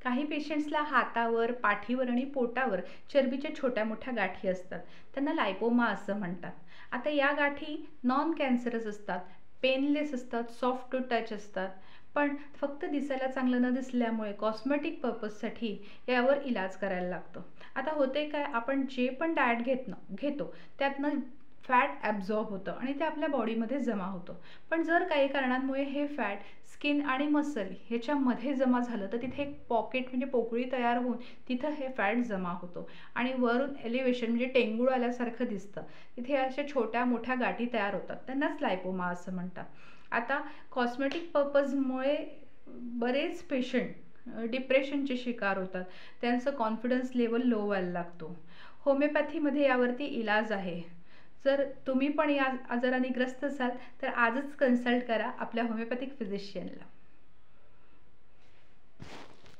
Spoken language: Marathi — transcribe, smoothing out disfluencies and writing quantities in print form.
काही पेशंट्सला हातावर, पाठीवर आणि पोटावर चरबीच्या छोट्या मोठ्या गाठी असतात. त्यांना लायपोमा असं म्हणतात. आता या गाठी नॉन कॅन्सरस असतात, पेनलेस असतात, सॉफ्ट टू टच असतात. पण फक्त दिसायला चांगलं न दिसल्यामुळे कॉस्मेटिक पर्पजसाठी यावर इलाज करायला लागतो. आता होते काय, आपण जे पण डाएट घेतो त्यातनं फॅट ॲब्झॉर्ब होतं आणि ते आपल्या बॉडीमध्ये जमा होतं. पण जर काही कारणांमुळे हे फॅट स्किन आणि मसल ह्याच्यामध्ये जमा झालं तर तिथे एक पॉकेट म्हणजे पोकळी तयार होऊन तिथं हे फॅट जमा होतो आणि वरून एलिव्हेशन म्हणजे टेंगूळ आल्यासारखं दिसतं. तिथे अशा छोट्या मोठ्या गाठी तयार होतात, त्यांनाच लायपोमा असं म्हणतात. आता कॉस्मेटिक पर्पजमुळे बरेच पेशंट डिप्रेशनचे शिकार होतात. त्यांचं कॉन्फिडन्स लेवल लो व्हायला लागतो. होमिओपॅथीमध्ये यावरती इलाज आहे. जर तुम्ही पण या आजाराने ग्रस्त असाल तर आजच कन्सल्ट करा आपल्या होमिओपॅथिक फिजिशियनला.